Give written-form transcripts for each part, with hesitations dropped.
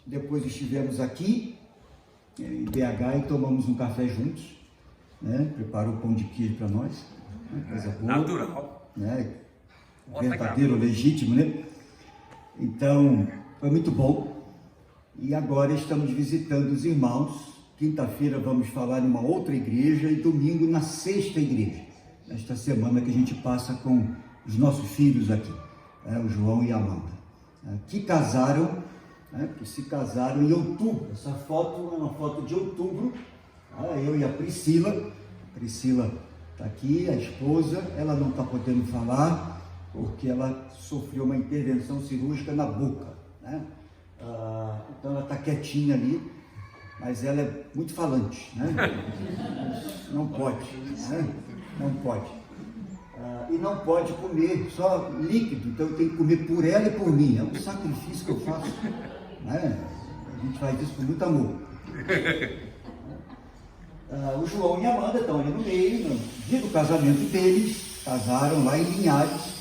depois estivemos aqui em BH e tomamos um café juntos, né? Preparou pão de queijo para nós, né? Coisa boa, natural, né? Verdadeiro, legítimo, né? Então, foi muito bom. E agora estamos visitando os irmãos. Quinta-feira vamos falar em uma outra igreja e domingo na sexta igreja. Nesta semana que a gente passa com os nossos filhos aqui, o João e a Amanda, que casaram, que se casaram em outubro. Essa foto é uma foto de outubro, eu e a Priscila. A Priscila está aqui, a esposa. Ela não está podendo falar porque ela sofreu uma intervenção cirúrgica na boca, né? Então ela está quietinha ali, mas ela é muito falante, né? Não pode, né? Não pode. E não pode comer só líquido, então eu tenho que comer por ela e por mim. É um sacrifício que eu faço, né? A gente faz isso com muito amor. O João e a Amanda estão ali no meio, no dia do casamento deles, casaram lá em Linhares.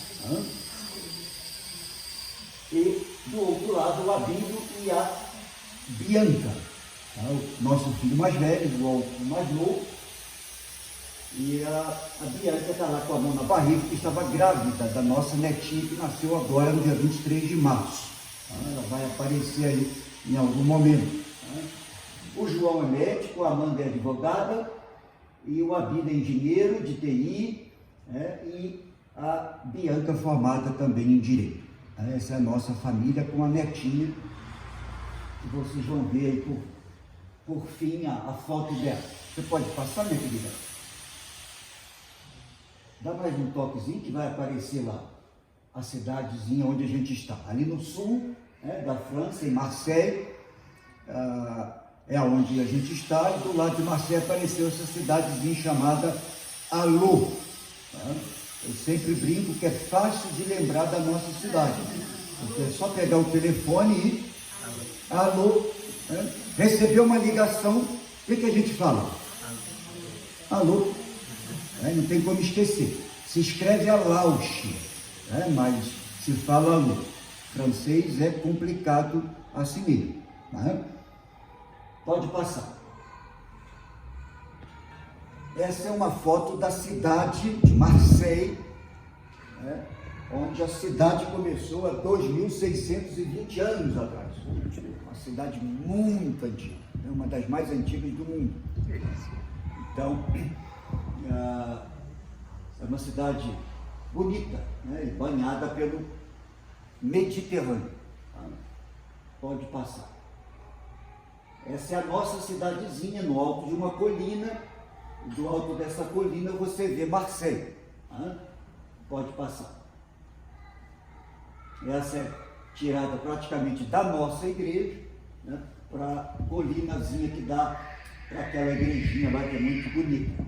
E do outro lado o Abílio e a Bianca, o nosso filho mais velho, o João mais novo. E a Bianca está lá com a mão na barriga, porque estava grávida da nossa netinha, que nasceu agora no dia 23 de março. Ela vai aparecer aí em algum momento. O João é médico, a Amanda é advogada, e o Abílio é engenheiro de TI, e a Bianca formada também em Direito. Essa é a nossa família com a netinha, que vocês vão ver aí por fim a foto dela. Você pode passar, minha querida? Dá mais um toquezinho que vai aparecer lá, a cidadezinha onde a gente está. Ali no sul da França, em Marseille, é onde a gente está, e do lado de Marseille apareceu essa cidadezinha chamada Alô. Eu sempre brinco que é fácil de lembrar da nossa cidade, porque é só pegar o telefone e alô, recebeu uma ligação, o que a gente fala? Alô, não tem como esquecer. Se escreve Alauche, mas se fala alô. Francês é complicado assim mesmo. Pode passar. Essa é uma foto da cidade de Marseille, onde a cidade começou há 2.620 anos atrás. Uma cidade muito antiga, uma das mais antigas do mundo. Então, é uma cidade bonita, banhada pelo Mediterrâneo. Pode passar. Essa é a nossa cidadezinha no alto de uma colina. Do alto dessa colina você vê Marseille. Pode passar. Essa é tirada praticamente da nossa igreja, para a colinazinha que dá para aquela igrejinha lá que é muito bonita.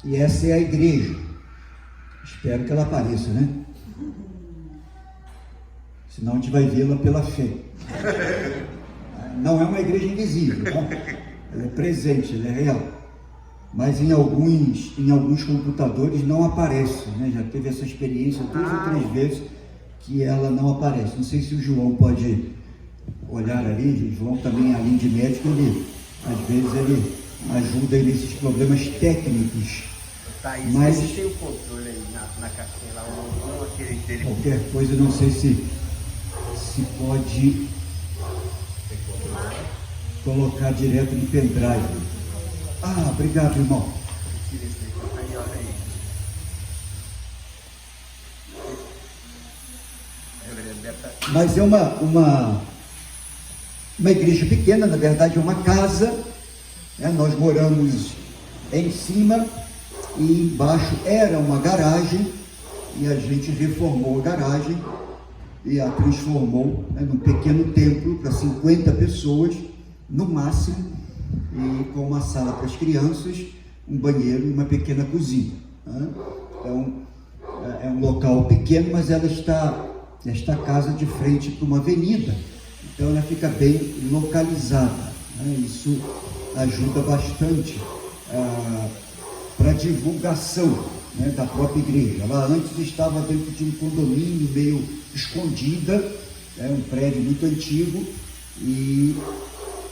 E essa é a igreja. Espero que ela apareça, né? Senão a gente vai vê-la pela fé. Não é uma igreja invisível, tá? Ela é presente, ela é real. Mas em alguns computadores não aparece, né? Já teve essa experiência 2 ou 3 vezes que ela não aparece. Não sei se o João pode olhar ali. O João também, além de médico, às vezes ele ajuda aí nesses problemas técnicos. Tá, mas tem o controle aí na caixinha lá, aquele dele. Qualquer coisa, não sei se pode colocar direto no pendrive. Obrigado, irmão. Aí, olha aí. Mas é uma igreja pequena, na verdade é uma casa, nós moramos em cima e embaixo era uma garagem, e a gente reformou a garagem e a transformou num pequeno templo para 50 pessoas, no máximo, e com uma sala para as crianças, um banheiro e uma pequena cozinha. Então, é um local pequeno, mas esta casa de frente para uma avenida, então ela fica bem localizada. Isso ajuda bastante para a divulgação da própria igreja. Ela antes estava dentro de um condomínio meio escondida, É um prédio muito antigo e,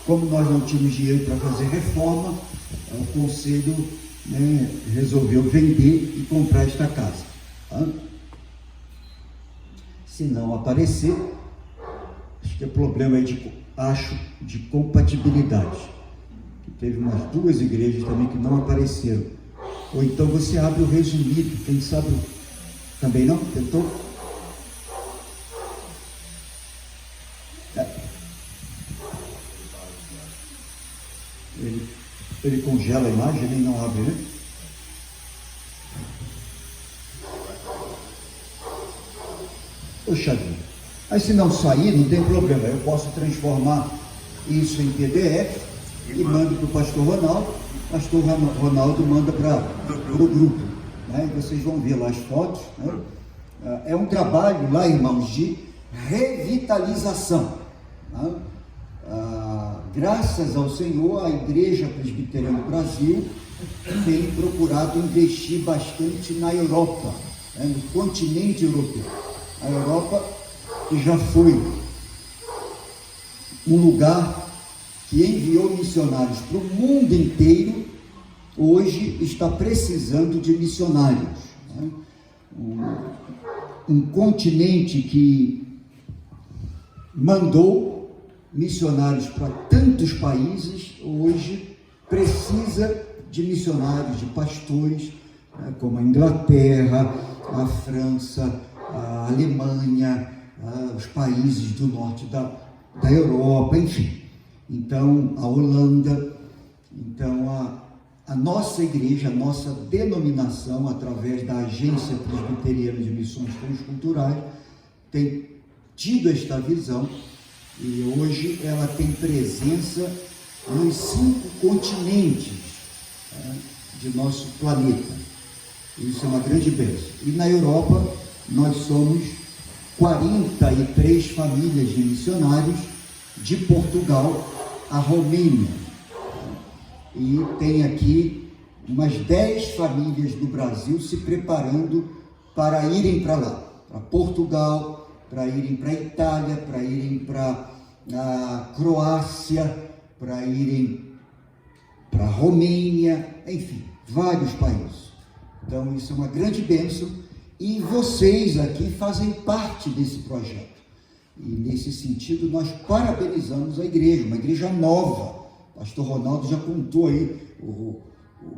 como nós não tínhamos dinheiro para fazer reforma, o conselho, né, resolveu vender e comprar esta casa. Tá? Se não aparecer, acho que é problema aí de compatibilidade. Teve umas 2 igrejas também que não apareceram. Ou então você abre o resumido, quem sabe também não? Tentou? Ele congela a imagem, ele não abre, né? Poxa vida. Mas se não sair, não tem problema. Eu posso transformar isso em PDF e mando para o pastor Ronaldo. O pastor Ronaldo manda para o grupo. Né? E vocês vão ver lá as fotos. Né? É um trabalho lá, irmãos, de revitalização. Né? Graças ao Senhor, a Igreja Presbiteriana do Brasil tem procurado investir bastante na Europa, né? No continente europeu. A Europa, que já foi um lugar que enviou missionários para o mundo inteiro, hoje está precisando de missionários. Né? Um continente que mandou missionários para tantos países, hoje precisa de missionários, de pastores, né, como a Inglaterra, a França, a Alemanha, os países do norte da Europa, enfim. Então, a Holanda. Então, a nossa igreja, a nossa denominação, através da Agência Presbiteriana de Missões Transculturais, tem tido esta visão. E hoje ela tem presença nos 5 continentes, né, de nosso planeta. Isso é uma grande bênção. E na Europa, nós somos 43 famílias de missionários de Portugal a Romênia. E tem aqui umas 10 famílias do Brasil se preparando para irem para lá, para Portugal, para irem para a Itália, para irem para a Croácia, para irem para a Romênia, enfim, vários países. Então, isso é uma grande bênção e vocês aqui fazem parte desse projeto. E, nesse sentido, nós parabenizamos a igreja, uma igreja nova. O pastor Ronaldo já contou aí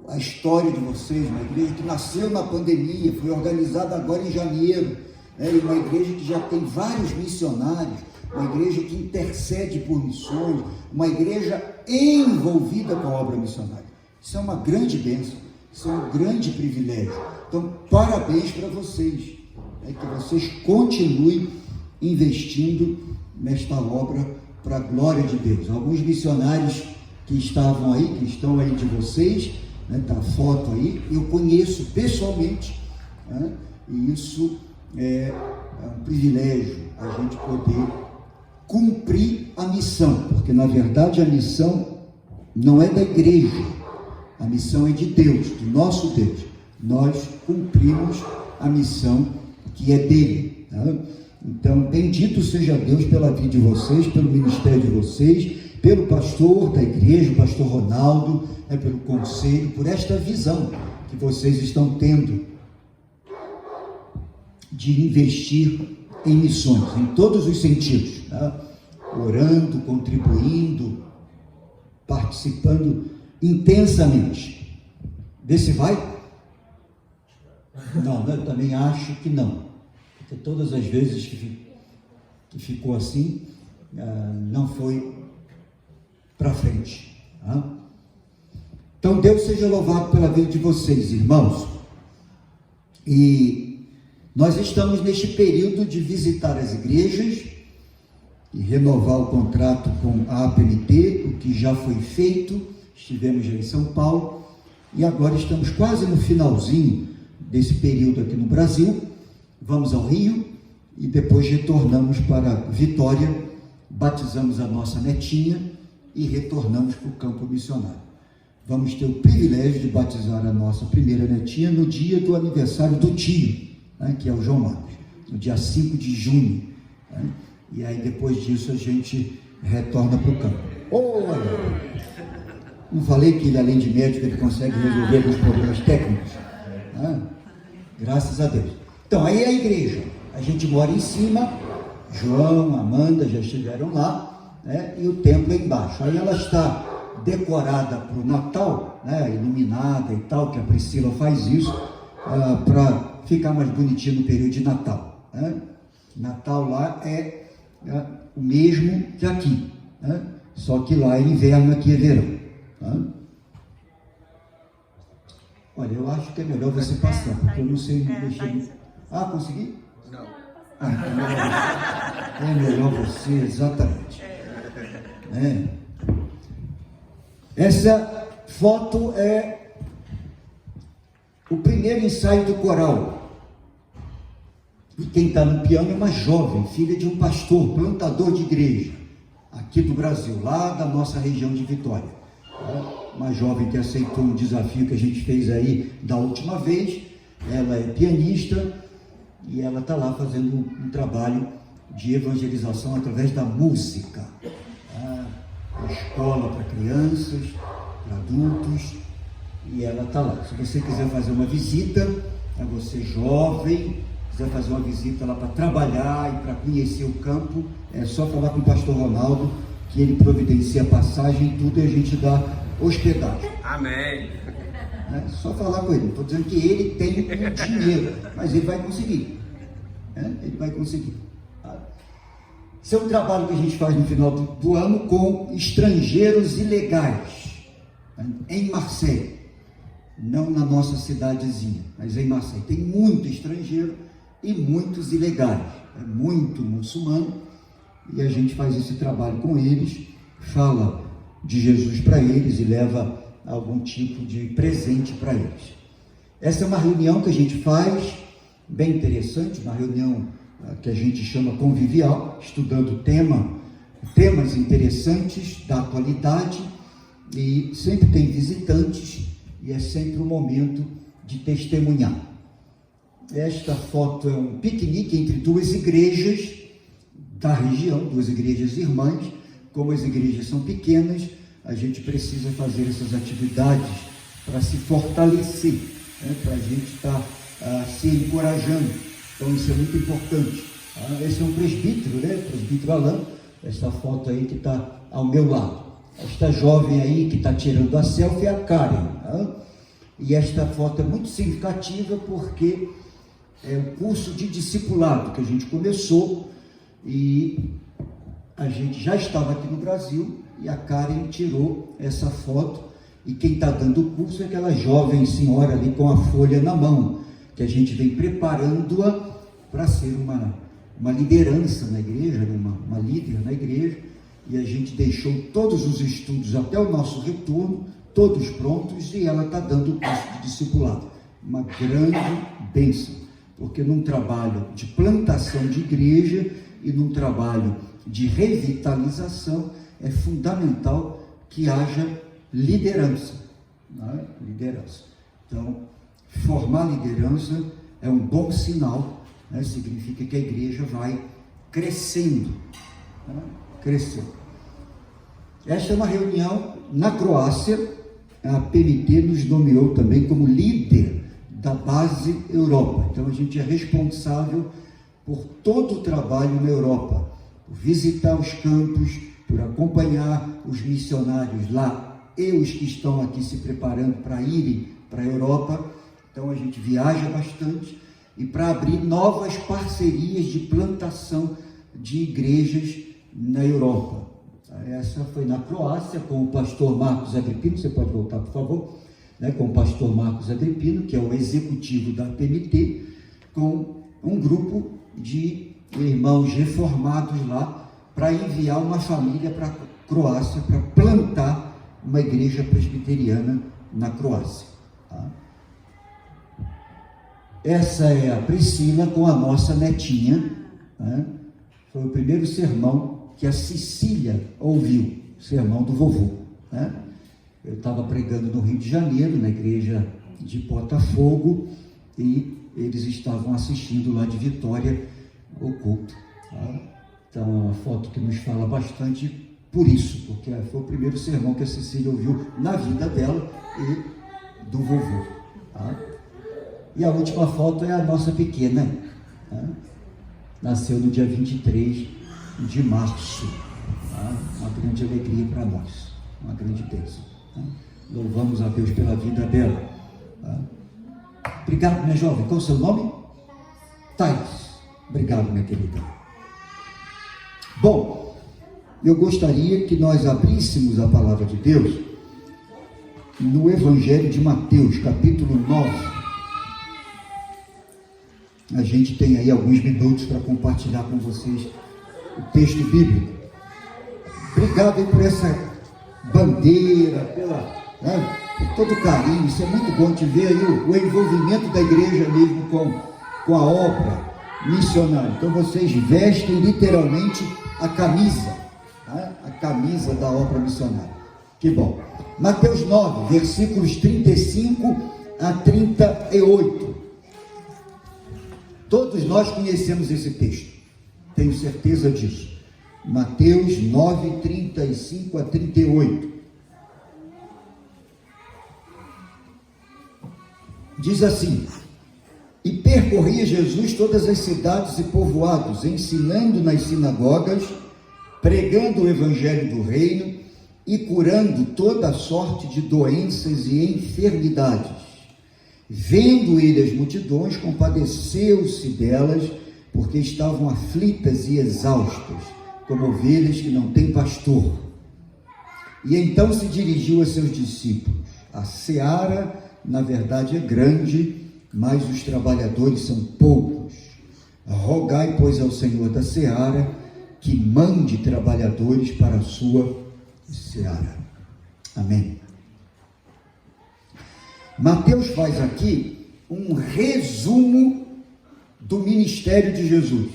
a história de vocês, uma igreja que nasceu na pandemia, foi organizada agora em janeiro. Uma igreja que já tem vários missionários, uma igreja que intercede por missões, uma igreja envolvida com a obra missionária. Isso é uma grande bênção, isso é um grande privilégio. Então, parabéns para vocês, que vocês continuem investindo nesta obra para a glória de Deus. Alguns missionários que estavam aí, que estão aí de vocês, está a foto aí, eu conheço pessoalmente, e isso é um privilégio a gente poder cumprir a missão, porque na verdade a missão não é da igreja, a missão é de Deus, do nosso Deus. Nós cumprimos a missão que é dele. Tá? Então, bendito seja Deus pela vida de vocês, pelo ministério de vocês, pelo pastor da igreja, o pastor Ronaldo, pelo conselho, por esta visão que vocês estão tendo de investir em missões, em todos os sentidos, tá? Orando, contribuindo, participando intensamente. Vê se vai? Não, eu também acho que não, porque todas as vezes que ficou assim, não foi para frente. Tá? Então, Deus seja louvado pela vida de vocês, irmãos. E nós estamos neste período de visitar as igrejas e renovar o contrato com a APMT, o que já foi feito. Estivemos já em São Paulo e agora estamos quase no finalzinho desse período aqui no Brasil. Vamos ao Rio e depois retornamos para Vitória, batizamos a nossa netinha e retornamos para o campo missionário. Vamos ter o privilégio de batizar a nossa primeira netinha no dia do aniversário do tio, que é o João Marcos, no dia 5 de junho. e aí depois disso a gente retorna para o campo. Olha! Não falei que ele, além de médico, ele consegue resolver alguns problemas técnicos? Graças a Deus. Então, aí é a igreja. A gente mora em cima, João, Amanda já estiveram lá, né? E o templo é embaixo. Aí ela está decorada para o Natal, né? Iluminada e tal, que a Priscila faz isso, para ficar mais bonitinho no período de Natal, né? Natal lá é o mesmo que aqui, né? Só que lá é inverno, aqui é verão. Olha, eu acho que é melhor você passar, porque eu não sei mexer. Consegui? Não. É melhor você, exatamente. Essa foto é o primeiro ensaio do coral. E quem está no piano é uma jovem, filha de um pastor, plantador de igreja, aqui do Brasil, lá da nossa região de Vitória. Uma jovem que aceitou um desafio que a gente fez aí da última vez. Ela é pianista e ela está lá fazendo um trabalho de evangelização através da música. Escola para crianças, para adultos, e ela está lá. Se você quiser fazer uma visita, você jovem, quiser fazer uma visita lá para trabalhar e para conhecer o campo, é só falar com o pastor Ronaldo, que ele providencia passagem e tudo, e a gente dá hospedagem. Amém. Só falar com ele. Não estou dizendo que ele tem o dinheiro, mas ele vai conseguir. Ele vai conseguir. Esse é um trabalho que a gente faz no final do ano com estrangeiros ilegais, em Marseille. Não na nossa cidadezinha, mas em Marseille. Tem muito estrangeiro e muitos ilegais. É muito muçulmano. E a gente faz esse trabalho com eles, fala de Jesus para eles e leva algum tipo de presente para eles. Essa é uma reunião que a gente faz, bem interessante, uma reunião que a gente chama convivial, estudando temas interessantes da atualidade, e sempre tem visitantes, e é sempre um momento de testemunhar. Esta foto é um piquenique entre duas igrejas da região, duas igrejas irmãs. Como as igrejas são pequenas, a gente precisa fazer essas atividades para se fortalecer, para a gente estar se encorajando. Então isso é muito importante. Esse é um presbítero, presbítero Alain, essa foto aí que está ao meu lado. Esta jovem aí que está tirando a selfie é a Karen. E esta foto é muito significativa porque é o curso de discipulado que a gente começou, e a gente já estava aqui no Brasil, e a Karen tirou essa foto, e quem está dando o curso é aquela jovem senhora ali com a folha na mão, que a gente vem preparando-a para ser uma liderança na igreja, uma líder na igreja, e a gente deixou todos os estudos até o nosso retorno, todos prontos, e ela está dando o curso de discipulado. Uma grande bênção, porque num trabalho de plantação de igreja e num trabalho de revitalização, é fundamental que haja liderança. Liderança. Então, formar liderança é um bom sinal, significa que a igreja vai crescendo. Crescendo. Esta é uma reunião na Croácia. A PMT nos nomeou também como líder da base Europa. Então a gente é responsável por todo o trabalho na Europa, por visitar os campos, por acompanhar os missionários lá e os que estão aqui se preparando para irem para a Europa. Então a gente viaja bastante, e para abrir novas parcerias de plantação de igrejas na Europa. Essa foi na Croácia, com o pastor Marcos Agrippino. Você pode voltar, por favor? Com o pastor Marcos Agrippino, que é o executivo da PMT, com um grupo de irmãos reformados lá, para enviar uma família para a Croácia, para plantar uma igreja presbiteriana na Croácia. Essa é a Priscila com a nossa netinha. Foi o primeiro sermão que a Cecília ouviu, o sermão do vovô. Eu estava pregando no Rio de Janeiro, na igreja de Botafogo, e eles estavam assistindo lá de Vitória o culto. Então é uma foto que nos fala bastante por isso, porque foi o primeiro sermão que a Cecília ouviu na vida dela e do vovô. Tá? E a última foto é a nossa pequena. Tá? Nasceu no dia 23 de março. Tá? Uma grande alegria para nós, uma grande bênção. Tá? Louvamos a Deus pela vida dela. Tá? Obrigado, minha jovem. Qual é o seu nome? Thais. Obrigado, minha querida. Bom, eu gostaria que nós abríssemos a palavra de Deus no Evangelho de Mateus, capítulo 9. A gente tem aí alguns minutos para compartilhar com vocês o texto bíblico. Obrigado aí por essa bandeira, por todo o carinho. Isso é muito bom de ver aí o envolvimento da igreja mesmo com a obra missionária. Então vocês vestem literalmente a camisa, tá? A camisa da obra missionária. Que bom. Mateus 9, versículos 35 a 38. Todos nós conhecemos esse texto, tenho certeza disso. Mateus 9, 35 a 38. Diz assim: e percorria Jesus todas as cidades e povoados, ensinando nas sinagogas, pregando o evangelho do reino e curando toda sorte de doenças e enfermidades. Vendo ele as multidões, compadeceu-se delas, porque estavam aflitas e exaustas, como ovelhas que não têm pastor. E então se dirigiu a seus discípulos: a seara, na verdade, é grande, mas os trabalhadores são poucos. Rogai, pois, ao Senhor da seara que mande trabalhadores para a sua seara. Amém. Mateus faz aqui um resumo do ministério de Jesus.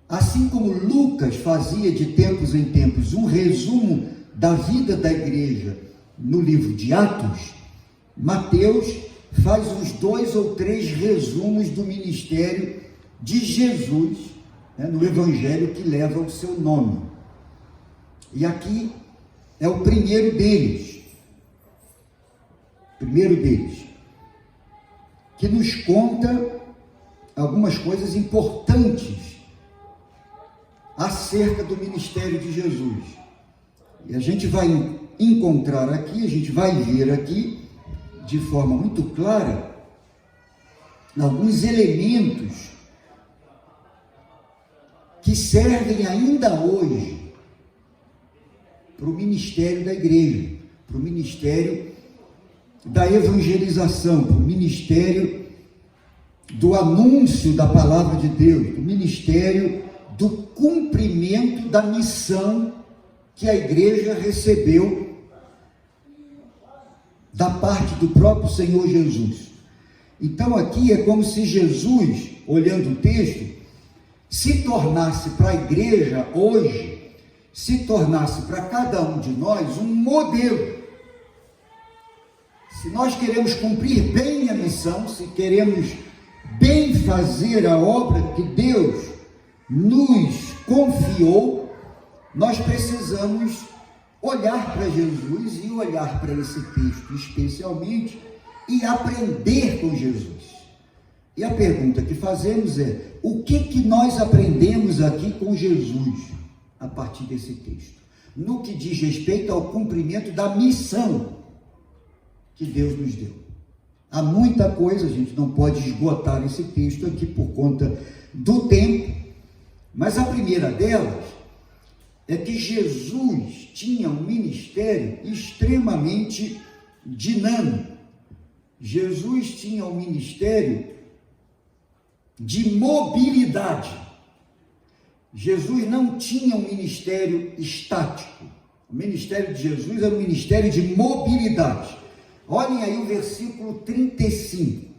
Assim como Lucas fazia de tempos em tempos um resumo da vida da igreja no livro de Atos, Mateus faz uns 2 ou 3 resumos do ministério de Jesus, no evangelho que leva o seu nome. E aqui é o primeiro deles, que nos conta algumas coisas importantes acerca do ministério de Jesus. E a gente vai encontrar aqui, a gente vai ver aqui, de forma muito clara, alguns elementos que servem ainda hoje para o ministério da igreja, para o ministério da evangelização, para o ministério do anúncio da palavra de Deus, para o ministério do cumprimento da missão que a igreja recebeu da parte do próprio Senhor Jesus. Então aqui é como se Jesus, olhando o texto, se tornasse para a igreja hoje, se tornasse para cada um de nós um modelo. Se nós queremos cumprir bem a missão, se queremos bem fazer a obra que Deus nos confiou, nós precisamos olhar para Jesus e olhar para esse texto especialmente e aprender com Jesus. E a pergunta que fazemos é: o que nós aprendemos aqui com Jesus a partir desse texto? No que diz respeito ao cumprimento da missão que Deus nos deu. Há muita coisa, a gente não pode esgotar esse texto aqui por conta do tempo, mas a primeira delas é que Jesus tinha um ministério extremamente dinâmico. Jesus tinha um ministério de mobilidade. Jesus não tinha um ministério estático. O ministério de Jesus era um ministério de mobilidade. Olhem aí o versículo 35.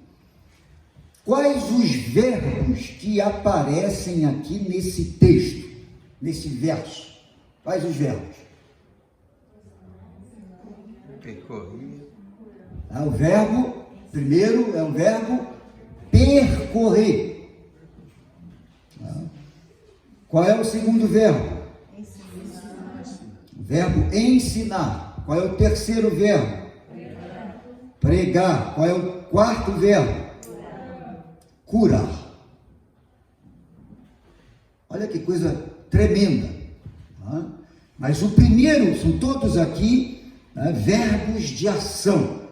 Quais os verbos que aparecem aqui nesse texto, nesse verso? Quais os verbos? Percorria. O verbo, primeiro, é o verbo percorrer. Qual é o segundo verbo? O verbo ensinar. Qual é o terceiro verbo? Pregar. Qual é o quarto verbo? Curar. Olha que coisa tremenda. Tá? Mas o primeiro, são todos aqui, né, verbos de ação.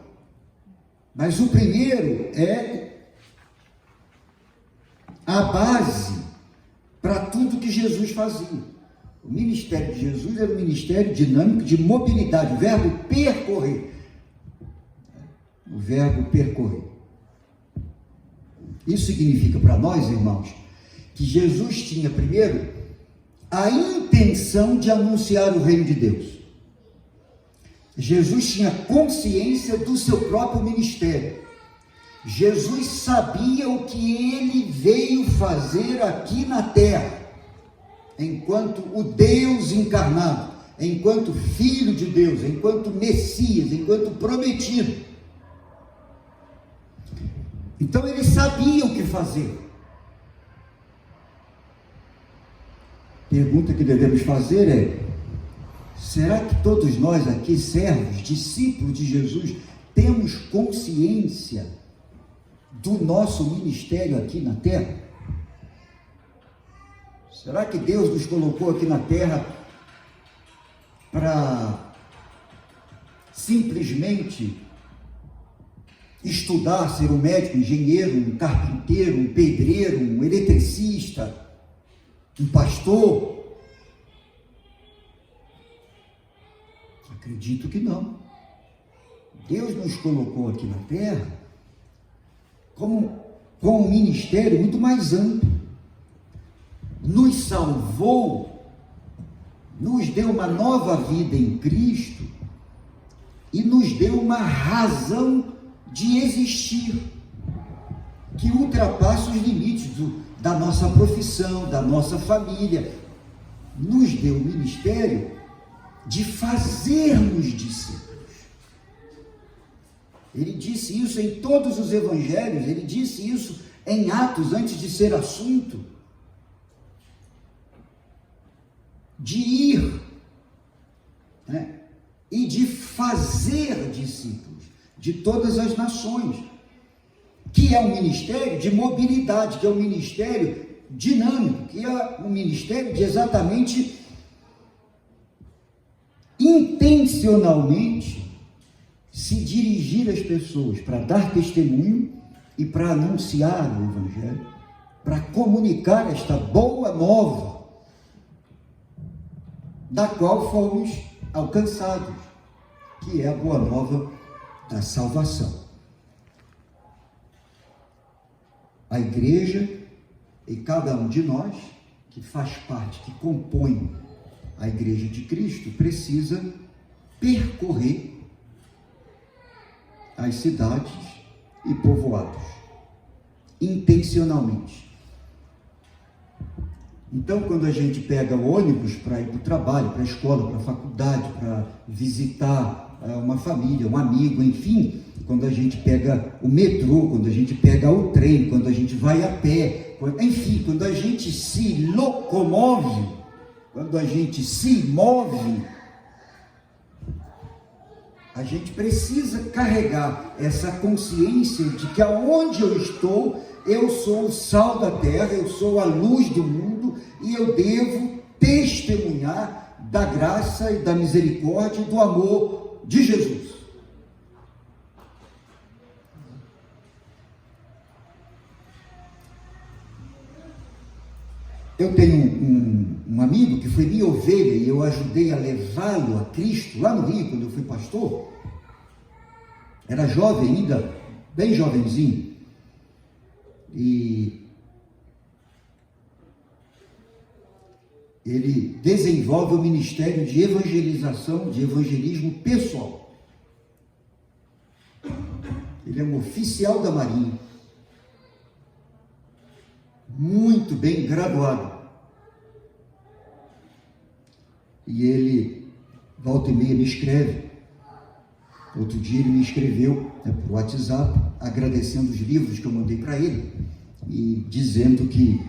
Mas o primeiro é a base para tudo que Jesus fazia. O ministério de Jesus era um ministério dinâmico de mobilidade, o verbo percorrer. O verbo percorrer. Isso significa para nós, irmãos, que Jesus tinha primeiro a intenção de anunciar o reino de Deus. Jesus tinha consciência do seu próprio ministério. Jesus sabia o que ele veio fazer aqui na terra, enquanto o Deus encarnado, enquanto Filho de Deus, enquanto Messias, enquanto prometido. Então ele sabia o que fazer. Pergunta que devemos fazer é: será que todos nós aqui, servos, discípulos de Jesus, temos consciência do nosso ministério aqui na terra? Será que Deus nos colocou aqui na terra para simplesmente estudar, ser um médico, um engenheiro, um carpinteiro, um pedreiro, um eletricista, um pastor? Acredito que não. Deus nos colocou aqui na terra com um ministério muito mais amplo. Nos salvou, nos deu uma nova vida em Cristo e nos deu uma razão de existir que ultrapassa os limites da nossa profissão, da nossa família. Nos deu o ministério de fazermos discípulos. Ele disse isso em todos os evangelhos, ele disse isso em Atos, antes de ser assunto. De ir, né, e de fazer discípulos de todas as nações, que é um ministério de mobilidade, que é um ministério dinâmico, que é um ministério de exatamente intencionalmente se dirigir às pessoas para dar testemunho e para anunciar o Evangelho, para comunicar esta boa nova da qual fomos alcançados, que é a boa nova da salvação. A igreja e cada um de nós que faz parte, que compõe a igreja de Cristo, precisa percorrer as cidades e povoados intencionalmente. Então, quando a gente pega o ônibus para ir para o trabalho, para a escola, para a faculdade, para visitar uma família, um amigo, enfim, quando a gente pega o metrô, quando a gente pega o trem, quando a gente vai a pé, enfim, quando a gente se locomove, quando a gente se move, a gente precisa carregar essa consciência de que aonde eu estou, eu sou o sal da terra, eu sou a luz do mundo e eu devo testemunhar da graça e da misericórdia e do amor de Jesus. Eu tenho um amigo que foi minha ovelha e eu ajudei a levá-lo a Cristo lá no Rio, quando eu fui pastor. Era jovem ainda, bem jovenzinho. E ele desenvolve o ministério de evangelização, de evangelismo pessoal. Ele é um oficial da Marinha, muito bem graduado. E ele, volta e meia, me escreve. Outro dia ele me escreveu por WhatsApp, agradecendo os livros que eu mandei para ele, e dizendo que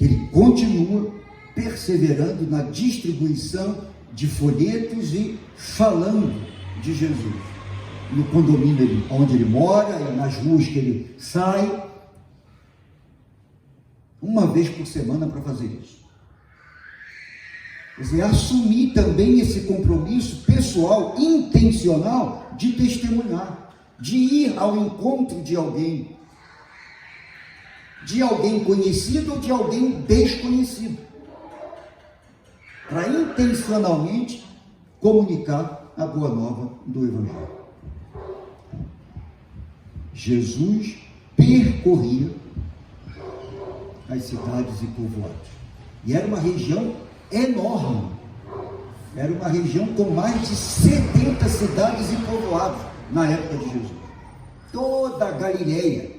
ele continua perseverando na distribuição de folhetos e falando de Jesus. No condomínio onde ele mora, e nas ruas que ele sai, uma vez por semana para fazer isso. Quer dizer, assumir também esse compromisso pessoal, intencional, de testemunhar, de ir ao encontro de alguém conhecido ou de alguém desconhecido, para intencionalmente comunicar a boa nova do Evangelho. Jesus percorria as cidades e povoados, e era uma região enorme, era uma região com mais de 70 cidades e povoados na época de Jesus, toda a Galileia,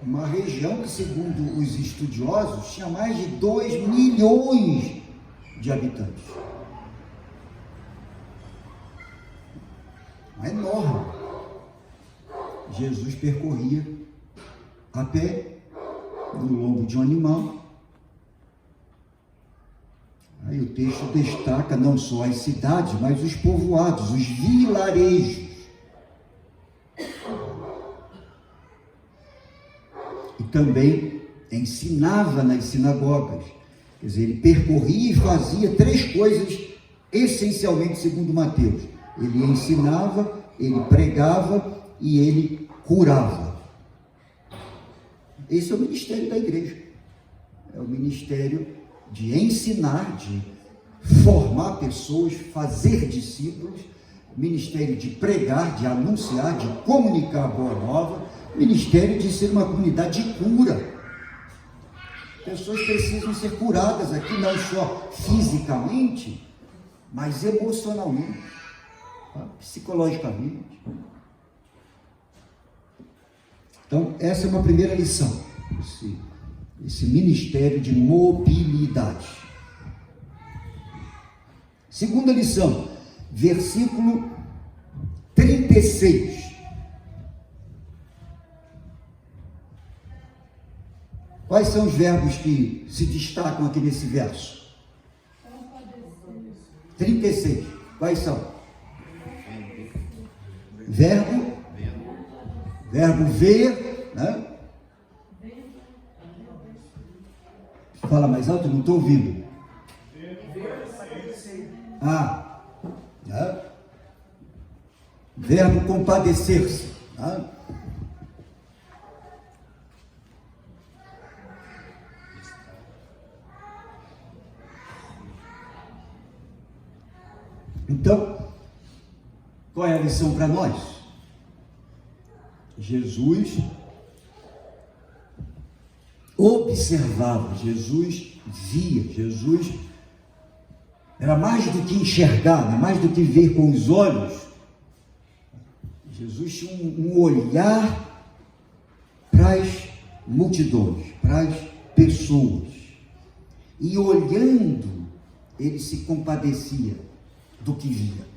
uma região que, segundo os estudiosos, tinha mais de 2 milhões de habitantes. Enorme. Jesus percorria a pé, no lombo de um animal. Aí o texto destaca não só as cidades, mas os povoados, os vilarejos. E também ensinava nas sinagogas. Quer dizer, ele percorria e fazia 3 coisas essencialmente segundo Mateus. Ele ensinava, ele pregava e ele curava. Esse é o ministério da igreja. É o ministério de ensinar, de formar pessoas, fazer discípulos, ministério de pregar, de anunciar, de comunicar a boa nova, ministério de ser uma comunidade de cura. Pessoas precisam ser curadas aqui, não só fisicamente, mas emocionalmente, psicologicamente. Então, essa é uma primeira lição, esse ministério de mobilidade. Segunda lição, versículo 36. Quais são os verbos que se destacam aqui nesse verso? 36. Quais são? Verbo ver, né? Fala mais alto, não estou ouvindo. Né? Verbo compadecer-se. Né? Então, qual é a lição para nós? Jesus observava, Jesus via, Jesus era mais do que enxergar, né? Mais do que ver com os olhos. Jesus tinha um olhar para as multidões, para as pessoas, e olhando, ele se compadecia do que via.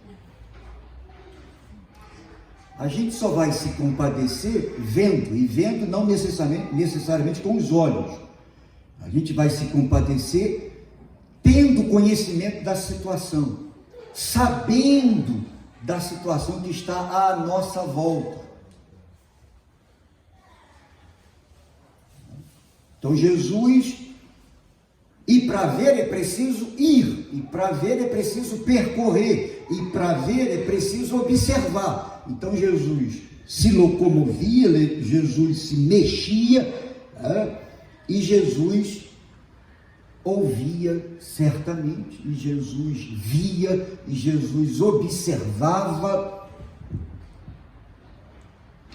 A gente só vai se compadecer vendo, e vendo não necessariamente com os olhos. A gente vai se compadecer tendo conhecimento da situação, sabendo da situação que está à nossa volta. Então Jesus, e para ver é preciso ir, e para ver é preciso percorrer, e para ver é preciso observar. Então Jesus se locomovia, Jesus se mexia, e Jesus ouvia certamente, e Jesus via, e Jesus observava,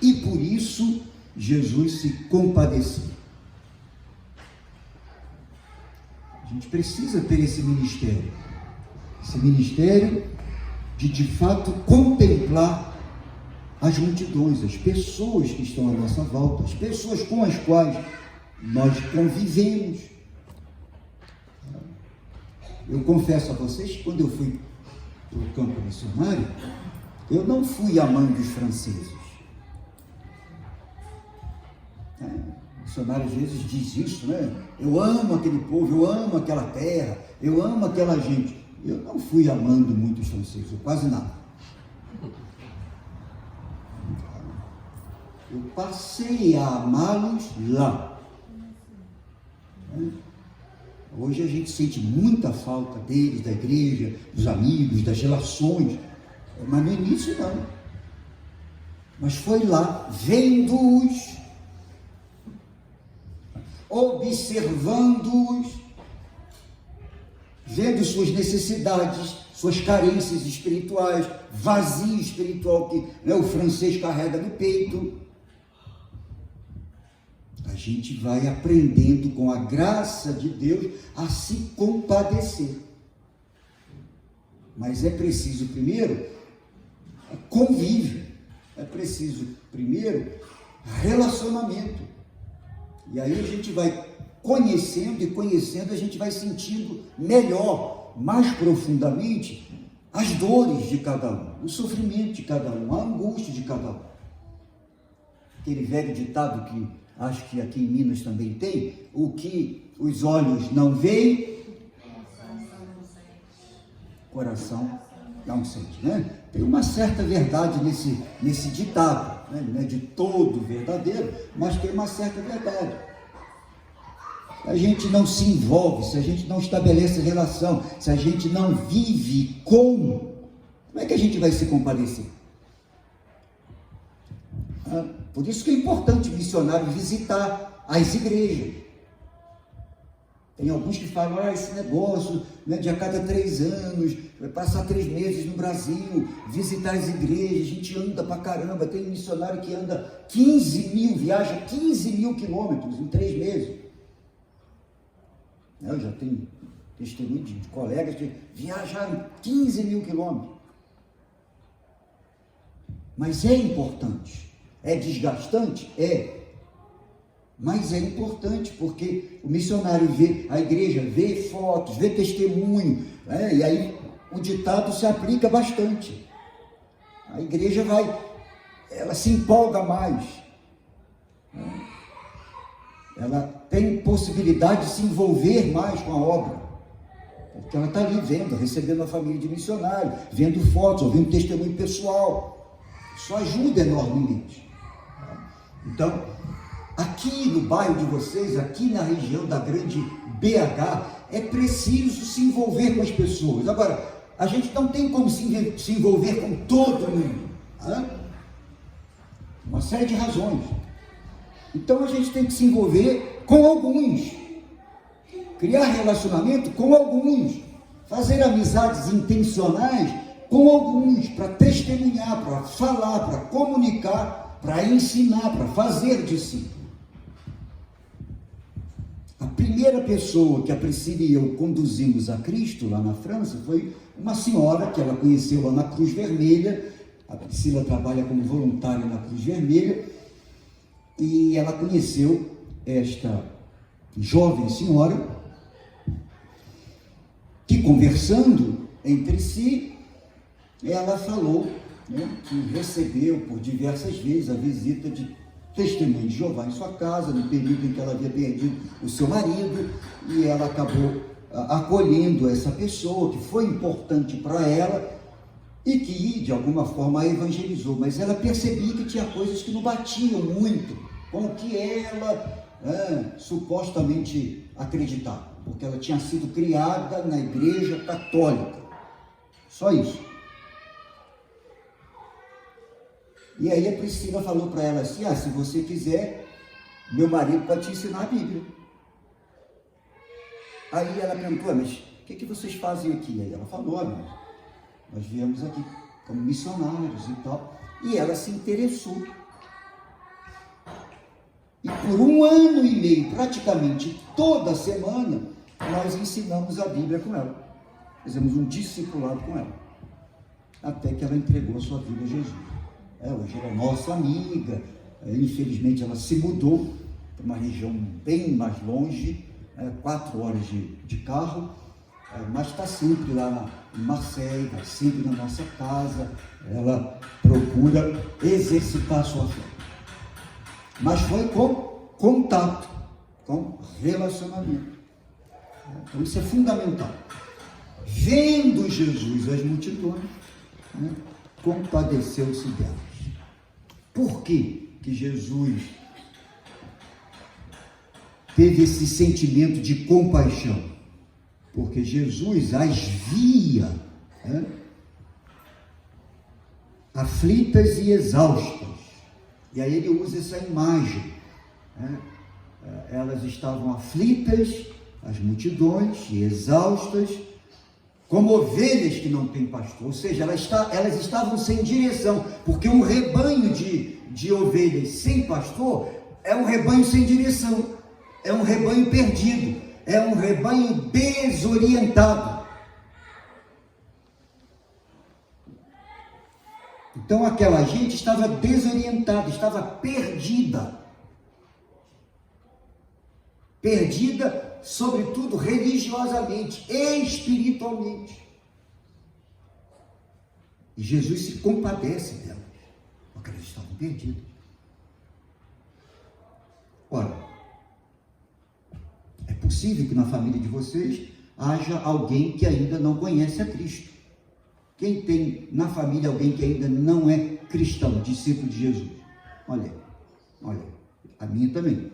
e por isso Jesus se compadecia. A gente precisa ter esse ministério de fato contemplar as multidões, as pessoas que estão à nossa volta, as pessoas com as quais nós convivemos. Eu confesso a vocês que quando eu fui para o campo missionário, eu não fui amando os franceses. missionário às vezes diz isso, né? Eu amo aquele povo, eu amo aquela terra, eu amo aquela gente. Eu não fui amando muito os franceses, quase nada. Eu passei a amá-los lá. Hoje a gente sente muita falta deles, da igreja, dos amigos, das relações. Mas no início não. Mas foi lá, vendo-os, observando-os, vendo suas necessidades, suas carências espirituais, vazio espiritual que, né, o francês carrega no peito. A gente vai aprendendo com a graça de Deus a se compadecer. Mas é preciso primeiro convívio, é preciso primeiro relacionamento. E aí a gente vai conhecendo e conhecendo, a gente vai sentindo melhor, mais profundamente, as dores de cada um, o sofrimento de cada um, a angústia de cada um. Aquele velho ditado que acho que aqui em Minas também tem, o que os olhos não veem, coração não sente, né? Tem uma certa verdade nesse ditado, né? Não é de todo verdadeiro, mas tem uma certa verdade. Se a gente não se envolve, se a gente não estabelece relação, se a gente não vive como é que a gente vai se compadecer? Por isso que é importante o missionário visitar as igrejas. Tem alguns que falam, esse negócio, né, de a cada 3 anos, vai passar 3 meses no Brasil, visitar as igrejas, a gente anda pra caramba. Tem um missionário que anda 15 mil, viaja 15 mil quilômetros em 3 meses. Eu já tenho testemunho de colegas que viajaram 15 mil quilômetros. Mas é importante. É desgastante? É. Mas é importante, porque o missionário vê, a igreja vê fotos, vê testemunho, né? E aí o ditado se aplica bastante. A igreja ela se empolga mais, né? Ela tem possibilidade de se envolver mais com a obra, porque ela está ali vendo, recebendo a família de missionário, vendo fotos, ouvindo testemunho pessoal. Isso ajuda enormemente. Então, aqui no bairro de vocês, aqui na região da grande BH, é preciso se envolver com as pessoas. Agora, a gente não tem como se envolver com todo mundo, né? Uma série de razões. Então, a gente tem que se envolver com alguns, criar relacionamento com alguns, fazer amizades intencionais com alguns, para testemunhar, para falar, para comunicar, para ensinar, para fazer discípulo. A primeira pessoa que a Priscila e eu conduzimos a Cristo lá na França foi uma senhora que ela conheceu lá na Cruz Vermelha. A Priscila trabalha como voluntária na Cruz Vermelha e ela conheceu esta jovem senhora que, conversando entre si, ela falou, né, que recebeu por diversas vezes a visita de testemunho de Jeová em sua casa, no período em que ela havia perdido o seu marido, e ela acabou acolhendo essa pessoa que foi importante para ela e que de alguma forma a evangelizou, mas ela percebia que tinha coisas que não batiam muito com o que ela supostamente acreditava, porque ela tinha sido criada na igreja católica, só isso. E aí a Priscila falou para ela assim, se você quiser, meu marido pode te ensinar a Bíblia. Aí ela perguntou, mas o que vocês fazem aqui? Aí ela falou, nós viemos aqui como missionários e tal. E ela se interessou. E por 1 ano e meio, praticamente toda semana, nós ensinamos a Bíblia com ela. Fizemos um discipulado com ela. Até que ela entregou a sua vida a Jesus. Hoje ela é nossa amiga, infelizmente ela se mudou para uma região bem mais longe, 4 horas de carro, mas está sempre lá em Marseille, está sempre na nossa casa, ela procura exercitar a sua fé. Mas foi com contato. com relacionamento. Então isso é fundamental. Vendo Jesus as multidões, né, compadeceu-se delas. Por que Jesus teve esse sentimento de compaixão? Porque Jesus as via, né, aflitas e exaustas. E aí ele usa essa imagem, né? Elas estavam aflitas, as multidões, e exaustas, como ovelhas que não têm pastor. Ou seja, elas estavam sem direção, porque um rebanho de ovelhas sem pastor é um rebanho sem direção, é um rebanho perdido, é um rebanho desorientado. Então aquela gente estava desorientada, estava perdida, sobretudo religiosamente, espiritualmente. E Jesus se compadece delas, porque elas estavam perdidas. Ora, é possível que na família de vocês haja alguém que ainda não conhece a Cristo. Quem tem na família alguém que ainda não é cristão, discípulo de Jesus? Olha, a minha também.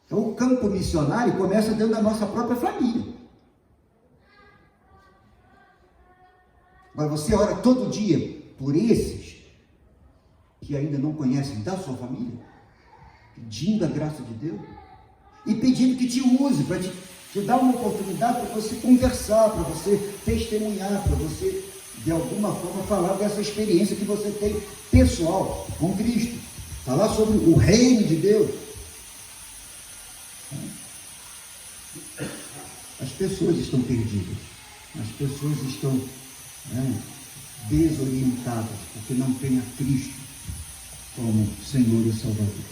Então o campo missionário começa dentro da nossa própria família. Agora você ora todo dia por esses que ainda não conhecem da sua família, pedindo a graça de Deus e pedindo que te use para te dar uma oportunidade para você conversar, para você testemunhar, para você de alguma forma falar dessa experiência que você tem pessoal com Cristo, falar sobre o reino de Deus. As pessoas estão perdidas, as pessoas estão desorientadas, porque não têm a Cristo como Senhor e Salvador.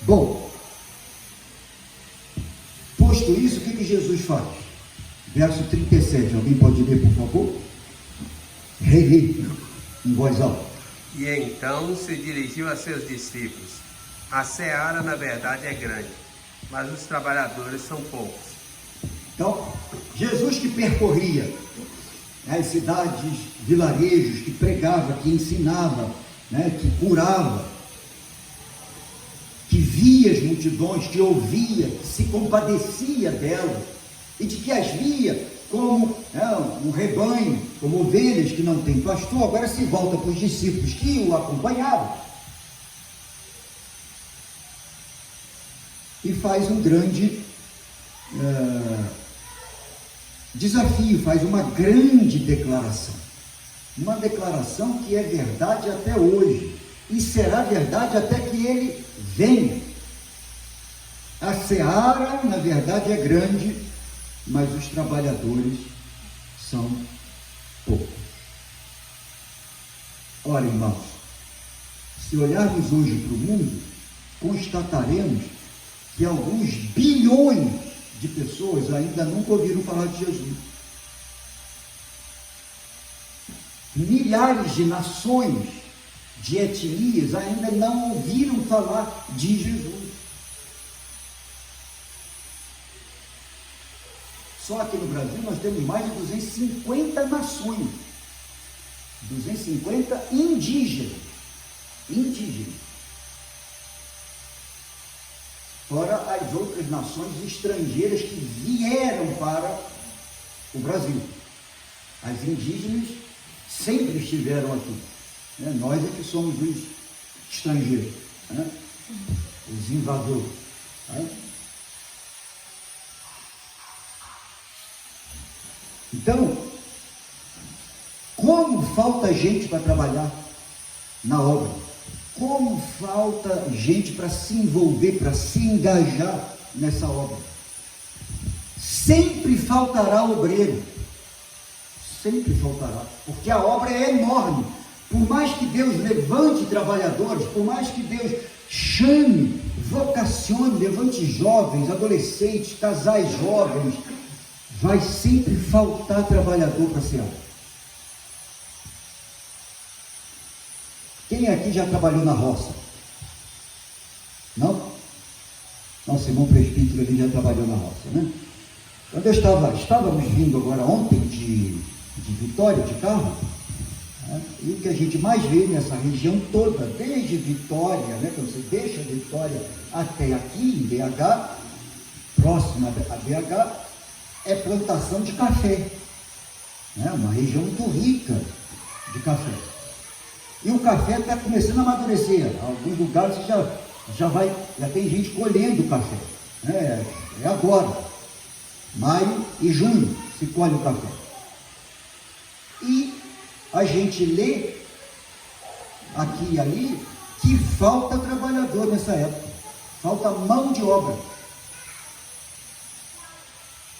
Bom, posto isso, o que Jesus faz? Verso 37, alguém pode ler, por favor? Relê em voz alta. E então se dirigiu a seus discípulos: a seara, na verdade, é grande, mas os trabalhadores são poucos. Então, Jesus que percorria as cidades, vilarejos, que pregava, que ensinava, que curava, que via as multidões, que ouvia, que se compadecia delas, e de que as via como um rebanho, como ovelhas que não têm pastor. Agora se volta para os discípulos que o acompanhavam e faz um grande desafio, faz uma grande declaração, uma declaração que é verdade até hoje e será verdade até que ele venha. A seara, na verdade, é grande, mas os trabalhadores são poucos. Ora, irmãos, se olharmos hoje para o mundo, constataremos que alguns bilhões de pessoas ainda nunca ouviram falar de Jesus. Milhares de nações, de etnias, ainda não ouviram falar de Jesus. Só aqui no Brasil nós temos mais de 250 nações, 250 indígenas, fora as outras nações estrangeiras que vieram para o Brasil. As indígenas sempre estiveram aqui, nós é que somos os estrangeiros, os invasores. Então, como falta gente para trabalhar na obra, como falta gente para se envolver, para se engajar nessa obra. Sempre faltará obreiro, sempre faltará, porque a obra é enorme. Por mais que Deus levante trabalhadores, por mais que Deus chame, vocacione, levante jovens, adolescentes, casais jovens, vai sempre faltar trabalhador para a seara. Quem Quem aqui já trabalhou na roça? Não? Nosso irmão presbítero ali já trabalhou na roça, né? Quando estávamos vindo agora ontem de Vitória, de carro, né? E o que a gente mais vê nessa região toda, desde Vitória, né? Quando você deixa Vitória até aqui em BH, próxima a BH, é plantação de café, né? Uma região muito rica de café. E o café está começando a amadurecer. Em alguns lugares você já tem gente colhendo o café, né? É agora, maio e junho se colhe o café. E a gente lê aqui e ali que falta trabalhador nessa época, falta mão de obra,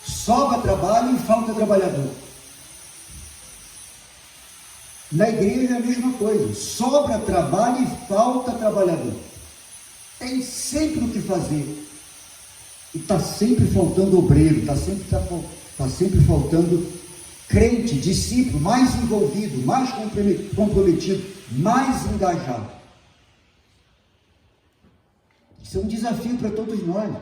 sobra trabalho e falta trabalhador. Na igreja é a mesma coisa, sobra trabalho e falta trabalhador. Tem sempre o que fazer. E está sempre faltando obreiro, está sempre faltando crente, discípulo, mais envolvido, mais comprometido, mais engajado. Isso é um desafio para todos nós.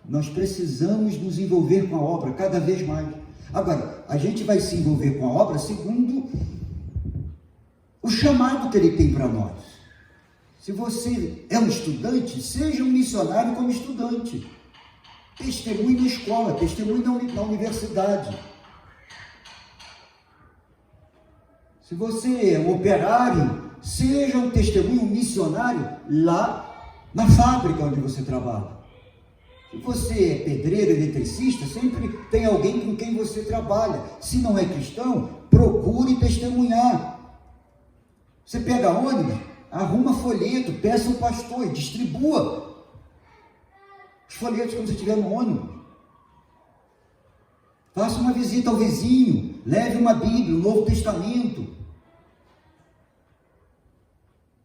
Nós precisamos nos envolver com a obra cada vez mais. Agora, a gente vai se envolver com a obra segundo o chamado que ele tem para nós. Se você é um estudante, seja um missionário como estudante. Testemunhe na escola, testemunhe na universidade. Se você é um operário, seja um testemunho, um missionário lá na fábrica onde você trabalha. Se você é pedreiro, eletricista, sempre tem alguém com quem você trabalha. Se não é cristão, procure testemunhar. Você pega ônibus, arruma folheto, peça ao pastor e distribua os folhetos quando você estiver no ônibus. Faça uma visita ao vizinho, leve uma Bíblia, o Novo Testamento.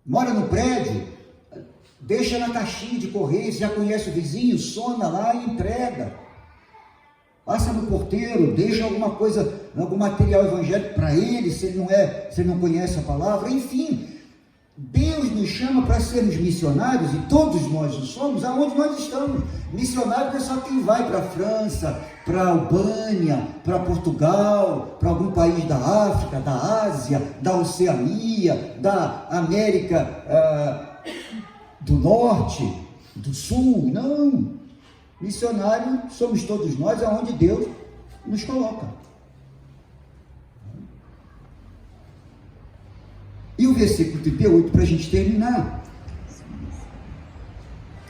Mora no prédio, deixa na caixinha de correio, já conhece o vizinho, sona lá e entrega. Passa no porteiro, deixa alguma coisa, algum material evangélico para ele, se ele não conhece a palavra, enfim. Deus nos chama para sermos missionários, e todos nós o somos, aonde nós estamos. Missionário não é só quem vai para a França, para a Albânia, para Portugal, para algum país da África, da Ásia, da Oceania, da América do Norte, do Sul. Não. Missionário somos todos nós, aonde Deus nos coloca. E o versículo 38, para a gente terminar,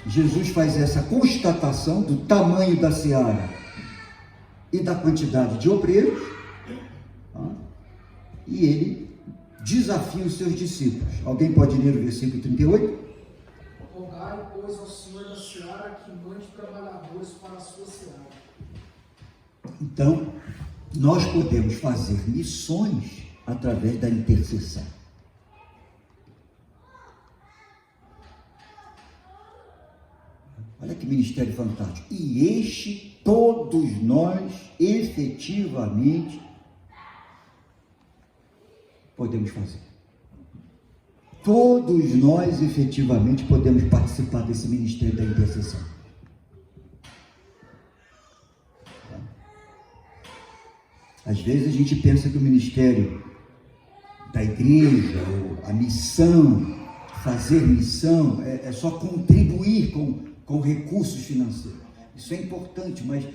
Jesus faz essa constatação do tamanho da seara e da quantidade de obreiros, e ele desafia os seus discípulos. Alguém pode ler o versículo 38? Rogai, pois, ao Senhor da seara que mande trabalhadores para a sua seara. Então, nós podemos fazer missões através da intercessão. Olha que ministério fantástico. E este, todos nós, efetivamente, podemos fazer. Todos nós, efetivamente, podemos participar desse ministério da intercessão. Às vezes a gente pensa que o ministério da igreja, ou a missão, fazer missão, é só contribuir com recursos financeiros. Isso é importante, mas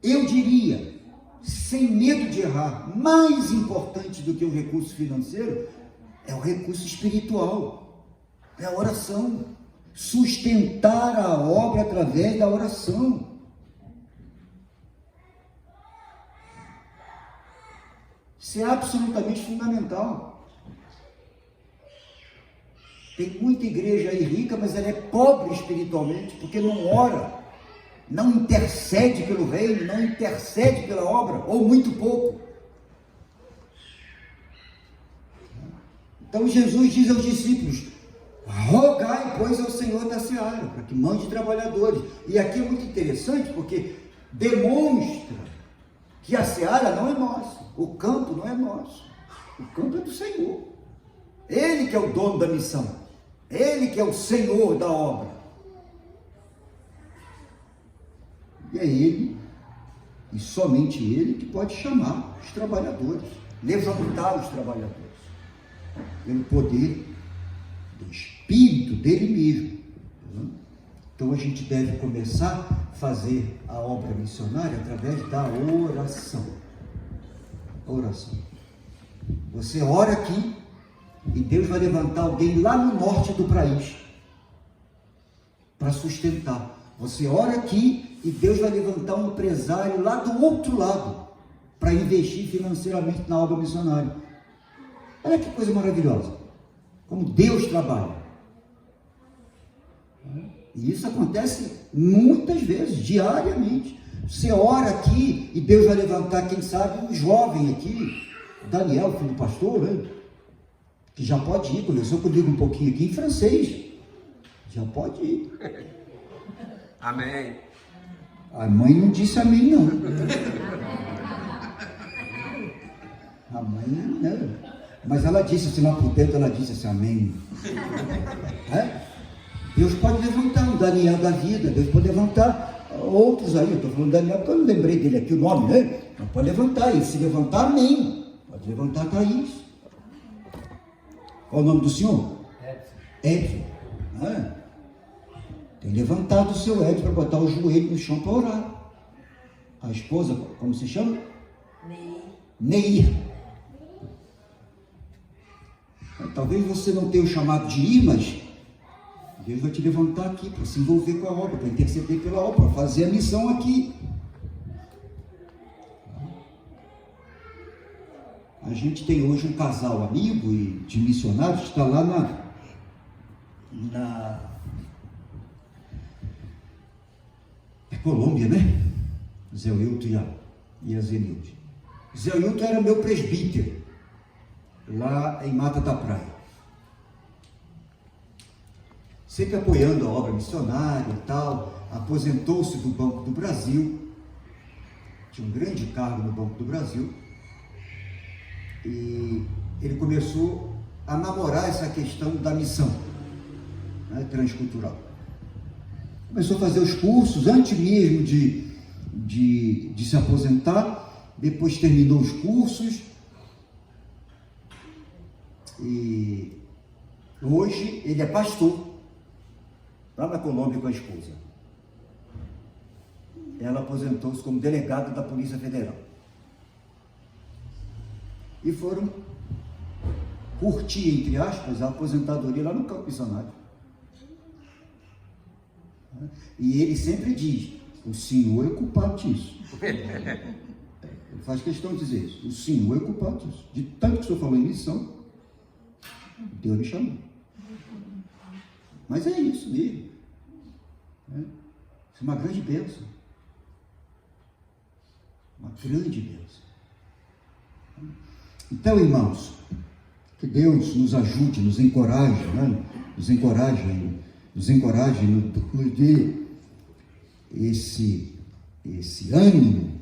eu diria, sem medo de errar, mais importante do que o recurso financeiro é o recurso espiritual, é a oração. Sustentar a obra através da oração. Isso é absolutamente fundamental. Tem muita igreja aí rica, mas ela é pobre espiritualmente, porque não ora, não intercede pelo reino, não intercede pela obra, ou muito pouco. Então Jesus diz aos discípulos: rogai, pois, ao Senhor da seara, para que mande trabalhadores. E aqui é muito interessante, porque demonstra que a seara não é nossa, o campo não é nosso, o campo é do Senhor. Ele que é o dono da missão. Ele que é o Senhor da obra. E é Ele, e somente Ele, que pode chamar os trabalhadores, levantar os trabalhadores, pelo poder do Espírito dele mesmo. Então a gente deve começar a fazer a obra missionária através da oração. A oração. Você ora aqui e Deus vai levantar alguém lá no norte do país para sustentar. Você ora aqui e Deus vai levantar um empresário lá do outro lado para investir financeiramente na obra missionária. Olha que coisa maravilhosa. Como Deus trabalha. E isso acontece muitas vezes, diariamente. Você ora aqui e Deus vai levantar, quem sabe, um jovem aqui, Daniel, filho do pastor, né? Que já pode ir, começou comigo um pouquinho aqui em francês. Já pode ir. Amém. A mãe não disse amém, não. A mãe não. Mas ela disse assim, lá por dentro, ela disse assim, amém. Deus pode levantar um Daniel da vida, Deus pode levantar outros aí. Eu estou falando Daniel porque eu não lembrei dele aqui o nome, né? Mas pode levantar, e se levantar, amém. Pode levantar Thaís. Qual o nome do senhor? Edson. Tem levantado o seu Edson para botar o joelho no chão para orar. A esposa, como se chama? Neir. Talvez você não tenha o chamado de ir, mas Deus vai te levantar aqui para se envolver com a obra, para interceder pela obra, para fazer a missão aqui. A gente tem hoje um casal amigo e de missionários que está lá na Colômbia, né? Zé Wilton e a Zenilde. Zé Wilton era meu presbítero lá em Mata da Praia. Sempre apoiando a obra missionária e tal. Aposentou-se do Banco do Brasil. Tinha um grande cargo no Banco do Brasil. E ele começou a namorar essa questão da missão, né, transcultural. Começou a fazer os cursos antes mesmo de se aposentar. Depois terminou os cursos. E hoje ele é pastor lá na Colômbia com a esposa. Ela aposentou-se como delegado da Polícia Federal. E foram curtir, entre aspas, a aposentadoria lá no campo missionário. E ele sempre diz, o senhor é culpado disso. Ele faz questão de dizer isso. O senhor é culpado disso. De tanto que o senhor falou em missão, Deus me chamou. Mas é isso mesmo. Isso é uma grande bênção. Uma grande bênção. Então, irmãos, que Deus nos ajude, nos encoraje, né? nos encoraje, nos dê esse ânimo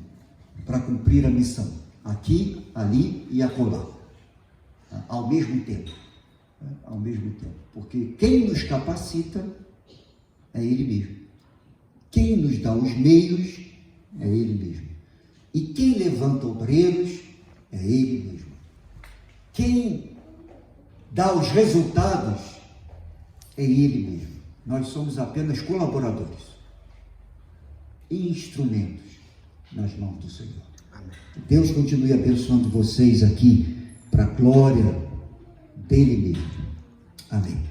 para cumprir a missão, aqui, ali e acolá, ao mesmo tempo. Ao mesmo tempo, porque quem nos capacita é Ele mesmo, quem nos dá os meios é Ele mesmo, e quem levanta obreiros é Ele mesmo, quem dá os resultados é Ele mesmo. Nós somos apenas colaboradores, instrumentos nas mãos do Senhor. Amém. Deus continue abençoando vocês aqui para a glória dele mesmo. Amém.